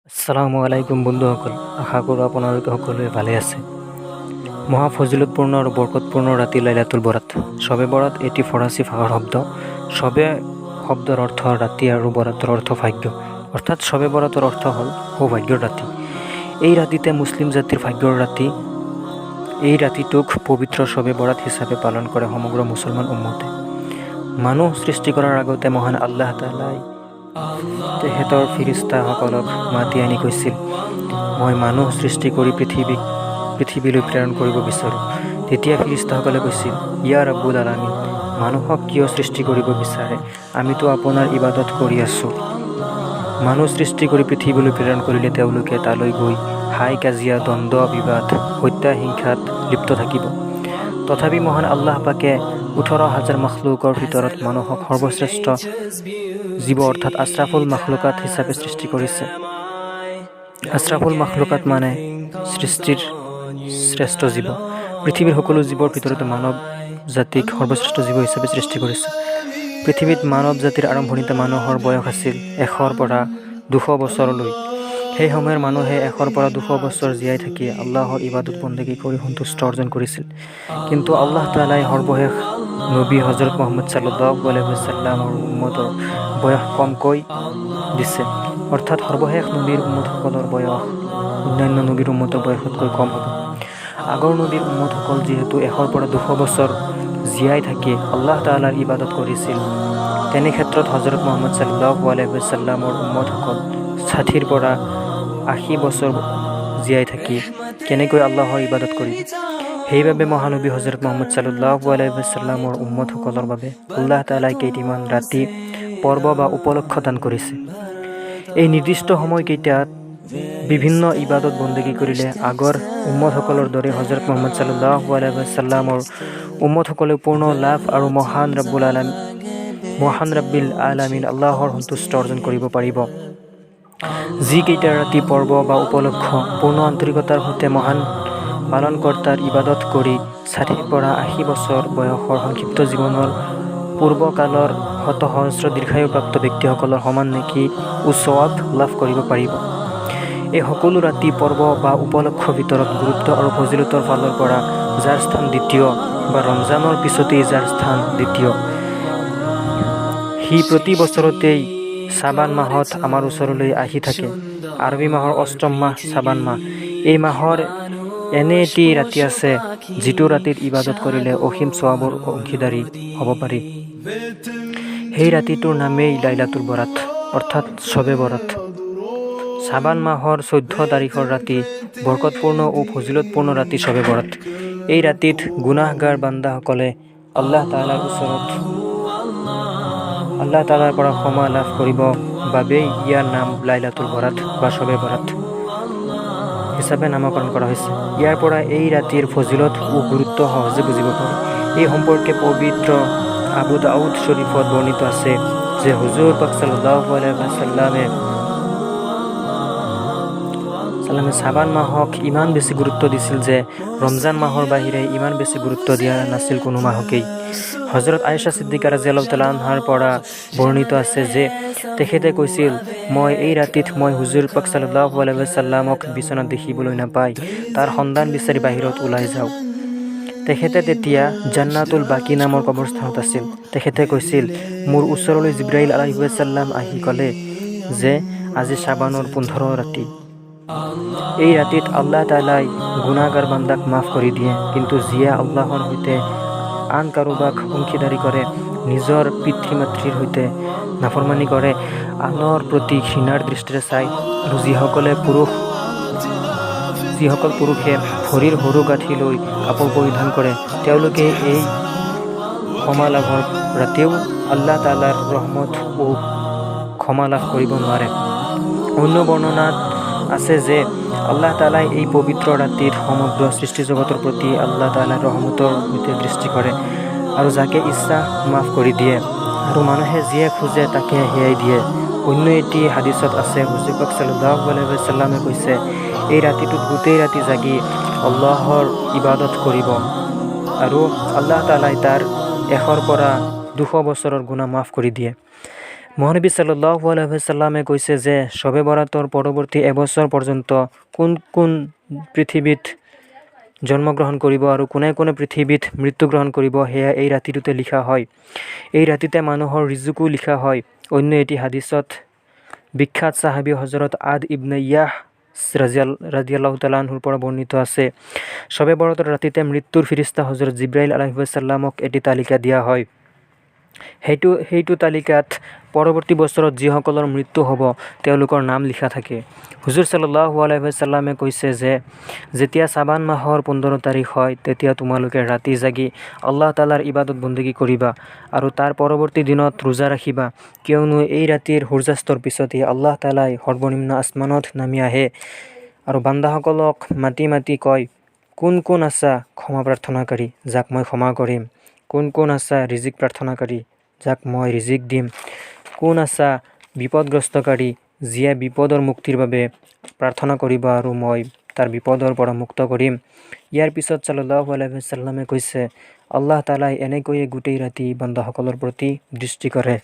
আসসালামু আলাইকুম বন্ধুসকল, আশা কৰোঁ আপোনালোকে সকলোৱে ভালে আছে। মহা ফজিলতপূৰ্ণ আৰু বৰকতপূৰ্ণ ৰাতি লাইলাতুল বৰাত। শবে বৰাত এটি ফৰাচী ভাষাৰ শব্দ। শবে শব্দৰ অৰ্থ ৰাতি আৰু বৰাতৰ অৰ্থ ভাগ্য, অৰ্থাৎ শবে বৰাতৰ অৰ্থ হ'ল সৌভাগ্যৰ ৰাতি। এই ৰাতিতে মুছলিম জাতিৰ ভাগ্যৰ ৰাতি। এই ৰাতিটোক পবিত্ৰ শবে বৰাত হিচাপে পালন কৰে সমগ্ৰ মুছলমান উম্মতে। মানুহ সৃষ্টি কৰাৰ আগতে মহান আল্লাহ তাআলাই তেখেতৰ ফিৰিষ্টাসকলক মাতি আনি কৈছিল, মই মানুহ সৃষ্টি কৰি পৃথিৱীলৈ প্ৰেৰণ কৰিব বিচাৰোঁ। তেতিয়া ফিৰিষ্টাসকলে কৈছিল, ইয়া ৰাব্বুল আলামিন, মানুহক কিয় সৃষ্টি কৰিব বিচাৰে? আমিতো আপোনাৰ ইবাদত কৰি আছোঁ। মানুহ সৃষ্টি কৰি পৃথিৱীলৈ প্ৰেৰণ কৰিলে তেওঁলোকে তালৈ গৈ হাই কাজিয়া, দ্বন্দ্ব, বিবাদ, হত্যা, হিংসাত লিপ্ত থাকিব। তথাপি মহান আল্লাহ পাকে 18,000 মাখলুকৰ ভিতৰত মানুহক সৰ্বশ্ৰেষ্ঠ জীৱ অৰ্থাৎ আশ্ৰাফুল মাখলুকাত হিচাপে সৃষ্টি কৰিছে। আশ্ৰাফুল মাখলুকাত মানে সৃষ্টিৰ শ্ৰেষ্ঠ জীৱ। পৃথিৱীৰ সকলো জীৱৰ ভিতৰতে মানৱ জাতিক সৰ্বশ্ৰেষ্ঠ জীৱ হিচাপে সৃষ্টি কৰিছে। পৃথিৱীত মানৱ জাতিৰ আৰম্ভণিতে মানুহৰ বয়স আছিল 100 পৰা 200 বছৰলৈ। সেই সময়ৰ মানুহে 100 পৰা 200 বছৰ জীয়াই থাকি আল্লাহৰ ইবাদত বন্দেগী কৰি সন্তুষ্ট অৰ্জন কৰিছিল। কিন্তু আল্লাহ তাআলাই সৰ্বশেষ নবী হজৰত মুহাম্মদ সাল্লাল্লাহু আলাইহি ওয়াসাল্লামৰ উম্মতৰ বয়স কমকৈ দিছে, অৰ্থাৎ সৰ্বশেষ নবীৰ উম্মতসকলৰ বয়স অন্যান্য নবীৰ উম্মতৰ বয়সতকৈ কম হ'ব। আগৰ নবীৰ উম্মতসকল যিহেতু 100 পৰা 200 বছৰ জীয়াই থাকি আল্লাহ তাআলাৰ ইবাদত কৰিছিল, তেনে ক্ষেত্ৰত হজৰত মুহাম্মদ সাল্লাল্লাহু আলাইহি ওয়াসাল্লামৰ উম্মতসকল 60 পৰা 80 বছৰ জীয়াই থাকি কেনেকৈ আল্লাহৰ ইবাদত কৰিব? সেইবাবে মহানবী হজৰত মুহাম্মদ সাল্লাল্লাহু আলাইহি ওয়াসাল্লামৰ উম্মতসকলৰ বাবে আল্লাহ তাআলাই কেইটিমান ৰাতি পৰ্ব বা উপলক্ষ দান কৰিছে। এই নিৰ্দিষ্ট সময়কেইটাত বিভিন্ন ইবাদত বন্দেগী কৰিলে আগৰ উম্মতসকলৰ দৰে হজৰত মুহাম্মদ সাল্লাল্লাহু আলাইহি ওয়াসাল্লামৰ উম্মতসকলে পূৰ্ণ লাভ আৰু মহান ৰাব্বিল আলামিন আল্লাহৰ সন্তুষ্ট অৰ্জন কৰিব পাৰিব। যিকেইটা ৰাতি পৰ্ব বা উপলক্ষ পূৰ্ণ আন্তৰিকতাৰ সৈতে মহান পালনকৰ্তাৰ ইবাদত কৰি 60 পৰা 80 বছৰ বয়সৰ সংক্ষিপ্ত জীৱনৰ পূৰ্বকালৰ শত সহস্ৰ দীৰ্ঘায়ুপ্ৰাপ্ত ব্যক্তিসকলৰ সমান নেকি ও সৱাব লাভ কৰিব পাৰিব। এই সকলো ৰাতি পৰ্ব বা উপলক্ষৰ ভিতৰত গুৰুত্ব আৰু ফজিলতৰ ফালৰ পৰা যাৰ স্থান দ্বিতীয় বা ৰমজানৰ পিছতেই যাৰ স্থান দ্বিতীয়, সি প্ৰতি বছৰতেই শ্বাবান মাহত আমাৰ ওচৰলৈ আহি থাকে। আৰবী মাহৰ অষ্টম মাহ শ্বাবান মাহ। এই মাহৰ এনে এটি ৰাতি আছে যিটো ৰাতিত ইবাদত কৰিলে অসীম সৱাবৰ অংশীদাৰী হ'ব পাৰি। সেই ৰাতিটোৰ নামেই লাইলাতুল বৰাত অৰ্থাৎ শবে বৰাত। শ্বাবান মাহৰ 14 তাৰিখৰ ৰাতি বৰকতপূৰ্ণ ও ফজিলতপূৰ্ণ ৰাতি শবে বৰাত। এই ৰাতিত গুনাহগাৰ বান্দাসকলে আল্লাহ তাআলাৰ পৰা ক্ষমা লাভ কৰিব বাবেই ইয়াৰ নাম লাইলাতুল বৰাত বা শবে বৰাত হিচাপে নামকৰণ কৰা হৈছে। ইয়াৰ পৰা এই ৰাতিৰ ফজিলত ও গুৰুত্ব সহজে বুজিব পাৰি। এই সম্পৰ্কে পবিত্ৰ আবু দাউদ শৰীফত বৰ্ণিত আছে যে হুজুৰ পাক সাল্লাল্লাহু আলাইহি ওয়াসাল্লামে শ্বাবান মাহক ইমান বেছি গুৰুত্ব দিছিল যে ৰমজান মাহৰ বাহিৰে ইমান বেছি গুৰুত্ব দিয়া নাছিল কোনো মাহকেই। হজৰত আয়েশা ছিদ্দিকা ৰাদিয়াল্লাহু তাআলা আনহাৰ পৰা বৰ্ণিত আছে যে তেখেতে কৈছিল, এই ৰাতিত মই হুজুৰ পাক সাল্লাল্লাহু আলাইহি ওয়াসাল্লামক বিচনাত দেখিবলৈ নাপাই তাৰ সন্ধান বিচাৰি বাহিৰত ওলাই যাওঁ। তেখেতে তেতিয়া জান্নাতুল বাকী নামৰ কবৰস্থানত আছিল। তেখেতে কৈছিল, মোৰ ওচৰলৈ জিব্ৰাইল আলাইহিছ সালাম আহি ক'লে যে আজি শ্বাবানৰ 15 ৰাতি। এই ৰাতিত আল্লাহ তাআলাই গুনাহগাৰ বান্দাক মাফ কৰি দিয়ে, কিন্তু যিয়ে আল্লাহৰ সৈতে আন কাৰোবাক অংশীদাৰী কৰে, নিজৰ পিতৃ মাতৃৰ সৈতে নাফৰমানি কৰে, আনৰ প্ৰতি ঘৃণাৰ দৃষ্টিৰে চায়, আৰু যিসকল পুৰুষে ভৰিৰ সৰু গাঁঠিলৈ কাপোৰ পৰিধান কৰে, তেওঁলোকে এই ক্ষমা লাভৰ ৰাতিও আল্লাহ তাআলাৰ ৰহমত ও ক্ষমা লাভ কৰিব নোৱাৰে। অন্য বৰ্ণনাত আছে যে আল্লাহ তাআলাই এই পবিত্ৰ ৰাতিত সমগ্ৰ সৃষ্টি জগতৰ প্ৰতি আল্লাহ তাআলাৰ ৰহমতৰ সৈতে দৃষ্টি কৰে আৰু যাকে ইচ্ছা মাফ কৰি দিয়ে, আৰু মানুহে যিয়ে খোজে তাকে সেয়াই দিয়ে। অন্য এটি হাদিছত আছে হুজুৰ পাক সাল্লাল্লাহু আলাইহি ওয়াসাল্লামে কৈছে, এই ৰাতিটোত গোটেই ৰাতি জাগি আল্লাহৰ ইবাদত কৰিব আৰু আল্লাহ তাআলাই তাৰ 100 পৰা 200 বছৰৰ গুনাহ মাফ কৰি দিয়ে। মহানবী সাল্লাল্লাহু আলাইহি ওয়াসাল্লামে কৈছে যে শবে বৰাতৰ পৰৱৰ্তী এবছৰ পৰ্যন্ত কোন কোন পৃথিৱীত জন্মগ্ৰহণ কৰিব আৰু কোনে কোনে পৃথিৱীত মৃত্যুগ্ৰহণ কৰিব সেয়া এই ৰাতিটোতে লিখা হয়। এই ৰাতিতে মানুহৰ ৰিজুকো লিখা হয়। অন্য এটি হাদিছত বিখ্যাত সাহাবী হজৰত আদ ইবনে ইয়াহ ৰাদিয়াল্লাহু তাআলা আনহুৰ পৰা বৰ্ণিত আছে, শবে বৰাতৰ ৰাতিতে মৃত্যুৰ ফিৰিস্তা হজৰত জিব্ৰাইল আলাইহিছ সালামক এটি তালিকা দিয়া হয়। সেইটো তালিকাত পৰৱৰ্তী বছৰত যিসকলৰ মৃত্যু হ'ব তেওঁলোকৰ নাম লিখা থাকে। হুজুৰ সাল্লাল্লাহু আলাইহি ওয়াসাল্লামে কৈছে যে যেতিয়া শ্বাবান মাহৰ 15 তাৰিখ হয় তেতিয়া তোমালোকে ৰাতি জাগি আল্লাহ তাআলাৰ ইবাদত বন্দেগী কৰিবা আৰু তাৰ পৰৱৰ্তী দিনত ৰোজা ৰাখিবা, কিয়নো এই ৰাতিৰ সূৰ্যাস্তৰ পিছতেই আল্লাহ তাআলাই সৰ্বনিম্ন আসমানত নামি আহে আৰু বান্দাসকলক মাতি মাতি কয়, কোন কোন আছা ক্ষমা প্ৰাৰ্থনাকাৰী, যাক মই ক্ষমা কৰিম, কোন কোন আছা ৰিজিক প্ৰাৰ্থনাকাৰী, যাক মই ৰিজিক দিম, কোন আছা বিপদগ্ৰস্তকাৰী, যিয়ে বিপদৰ মুক্তিৰ বাবে প্ৰাৰ্থনা কৰিব আৰু মই তাৰ বিপদৰ পৰা মুক্ত কৰিম। ইয়াৰ পিছত সাল্লাল্লাহু আলাইহি ওয়াসাল্লামে কৈছে, আল্লাহ তাআলাই এনেকৈয়ে গোটেই ৰাতি বান্দাসকলৰ প্ৰতি দৃষ্টি কৰে।